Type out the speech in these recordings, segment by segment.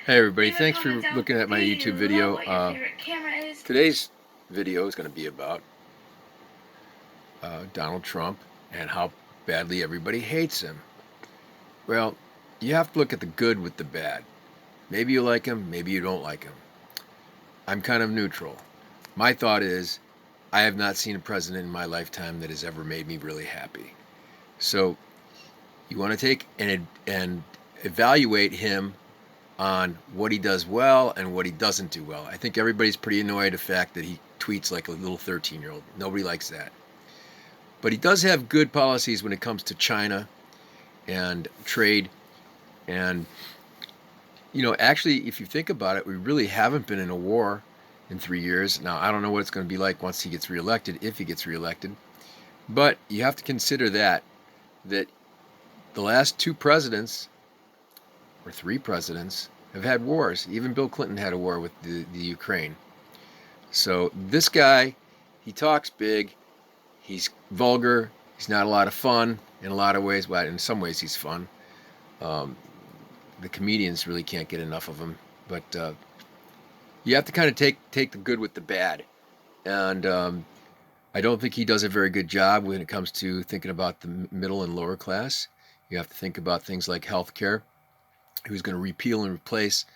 Hey everybody, Leave a thanks comment for down looking at my YouTube below video. what your favorite camera is. Today's video is going to be about Donald Trump and how badly everybody hates him. Well, you have to look at the good with the bad. Maybe you like him, maybe you don't like him. I'm kind of neutral. My thought is, I have not seen a president in my lifetime that has ever made me really happy. So you want to take and evaluate him on what he does well and what he doesn't do well. I think everybody's pretty annoyed at the fact that he tweets like a little 13-year-old. Nobody likes that. But he does have good policies when it comes to China and trade. And, actually, if you think about it, we really haven't been in a war in 3 years. Now, I don't know what it's going to be like once he gets reelected, if he gets reelected. But you have to consider that the last two presidents, or three presidents, have had wars. Even Bill Clinton had a war with the Ukraine. So this guy, he talks big, he's vulgar, he's not a lot of fun in a lot of ways. Well, in some ways he's fun. Um, the comedians really can't get enough of him, but you have to kind of take the good with the bad. And I don't think he does a very good job when it comes to thinking about the middle and lower class. You have to think about things like health care. Who's going to repeal and replace?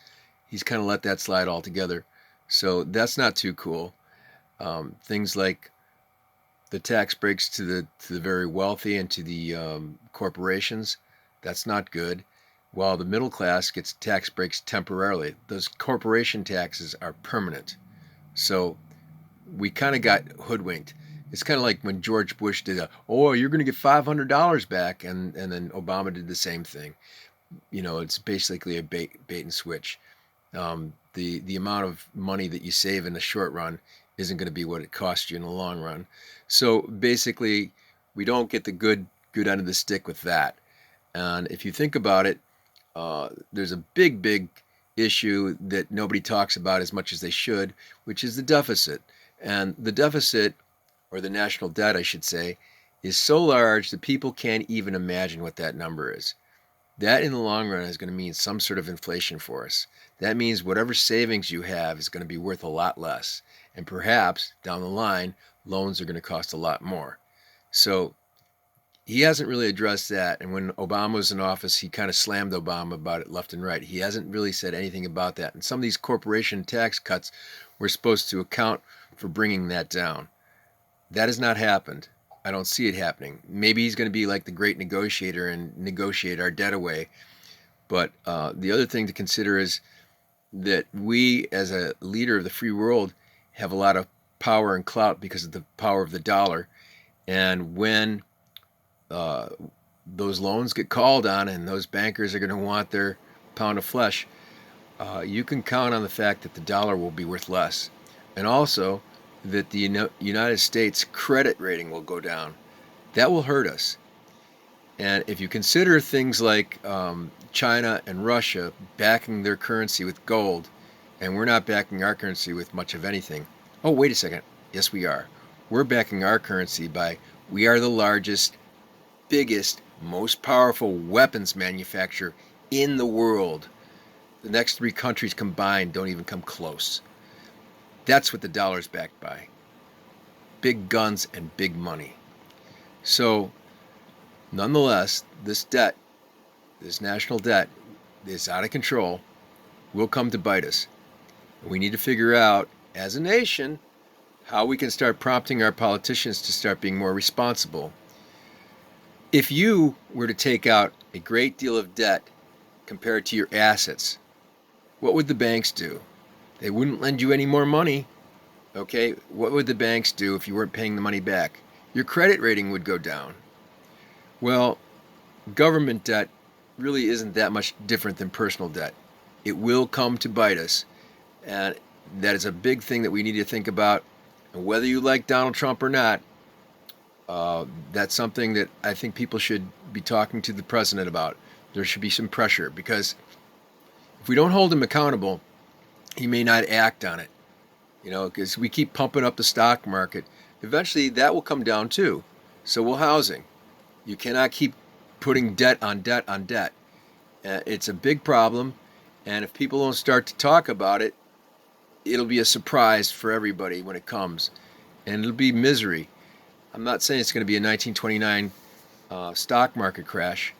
He's kind of let that slide altogether. So that's not too cool. Things like the tax breaks to the very wealthy and to the corporations. That's not good. While the middle class gets tax breaks temporarily, those corporation taxes are permanent. So we kind of got hoodwinked. It's kind of like when George Bush did oh, you're going to get $500 back, and then Obama did the same thing. It's basically a bait and switch. The amount of money that you save in the short run isn't going to be what it costs you in the long run. So basically, we don't get the good end of the stick with that. And if you think about it, there's a big issue that nobody talks about as much as they should, which is the deficit. And the deficit, or the national debt, I should say, is so large that people can't even imagine what that number is. That in the long run is going to mean some sort of inflation for us. That means whatever savings you have is going to be worth a lot less. And perhaps down the line, loans are going to cost a lot more. So he hasn't really addressed that. And when Obama was in office, he kind of slammed Obama about it left and right. He hasn't really said anything about that. And some of these corporation tax cuts were supposed to account for bringing that down. That has not happened. I don't see it happening. Maybe he's going to be like the great negotiator and negotiate our debt away. But the other thing to consider is that we, as a leader of the free world, have a lot of power and clout because of the power of the dollar. And when uh, those loans get called on and those bankers are going to want their pound of flesh, you can count on the fact that the dollar will be worth less. And also that the United States credit rating will go down. That will hurt us. And if you consider things like China and Russia backing their currency with gold, and we're not backing our currency with much of anything. Oh, wait a second. Yes, we are. We're backing our currency by we are the largest, biggest, most powerful weapons manufacturer in the world. The next three countries combined don't even come close. That's what the dollar's backed by. Big guns and big money. So, nonetheless, this debt, this national debt, is out of control, will come to bite us. We need to figure out, as a nation, how we can start prompting our politicians to start being more responsible. If you were to take out a great deal of debt compared to your assets, what would the banks do? They wouldn't lend you any more money. Okay, what would the banks do if you weren't paying the money back? Your credit rating would go down. Well, government debt really isn't that much different than personal debt. It will come to bite us, and that is a big thing that we need to think about. And whether you like Donald Trump or not, that's something that I think people should be talking to the president about. There should be some pressure because if we don't hold him accountable, he may not act on it. Because we keep pumping up the stock market. Eventually, that will come down too. So will housing. You cannot keep putting debt on debt on debt. It's a big problem, And if people don't start to talk about it, it'll be a surprise for everybody when it comes. And it'll be misery. I'm not saying it's going to be a 1929 stock market crash,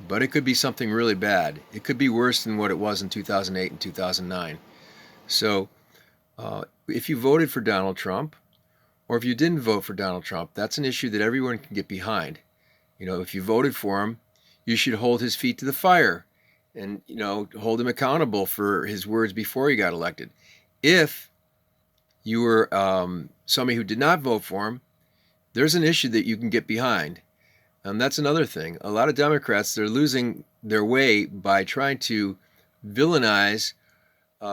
but it could be something really bad. It could be worse than what it was in 2008 and 2009. So if you voted for Donald Trump, or if you didn't vote for Donald Trump, that's an issue that everyone can get behind. If you voted for him, you should hold his feet to the fire and, hold him accountable for his words before he got elected. If you were somebody who did not vote for him, there's an issue that you can get behind. And that's another thing. A lot of Democrats, they're losing their way by trying to villainize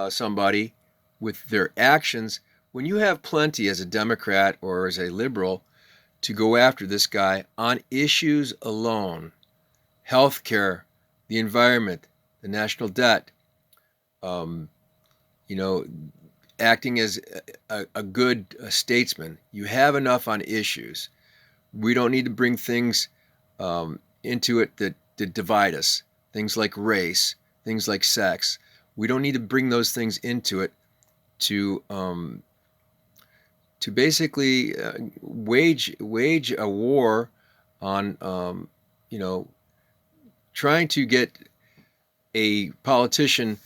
somebody with their actions. When you have plenty as a Democrat or as a liberal to go after this guy on issues alone, health care, the environment, the national debt, acting as a good statesman, you have enough on issues. We don't need to bring things into it that divide us. Things like race, things like sex. We don't need to bring those things into it to basically wage a war on trying to get a politician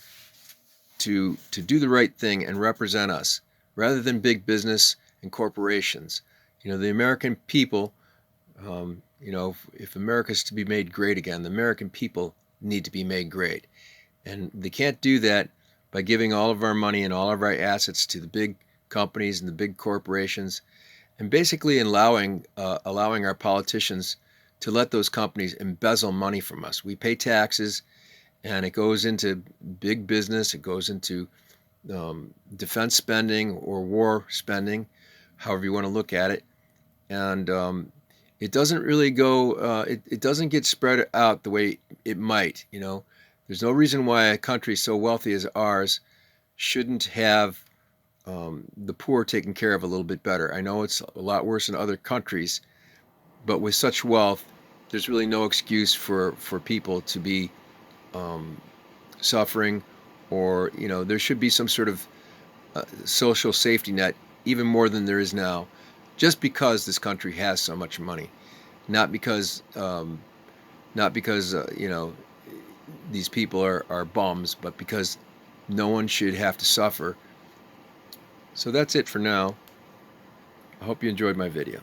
to do the right thing and represent us rather than big business and corporations. The American people, if America's to be made great again, the American people need to be made great. And they can't do that by giving all of our money and all of our assets to the big companies and the big corporations, and basically allowing our politicians to let those companies embezzle money from us. We pay taxes, and it goes into big business. It goes into defense spending or war spending, however you want to look at it. And it doesn't really go, it doesn't get spread out the way it might. There's no reason why a country so wealthy as ours shouldn't have the poor taken care of a little bit better. I know it's a lot worse in other countries, but with such wealth, there's really no excuse for people to be suffering, or there should be some sort of social safety net, even more than there is now, just because this country has so much money, not because these people are bums, but because no one should have to suffer. So that's it for now. I hope you enjoyed my video.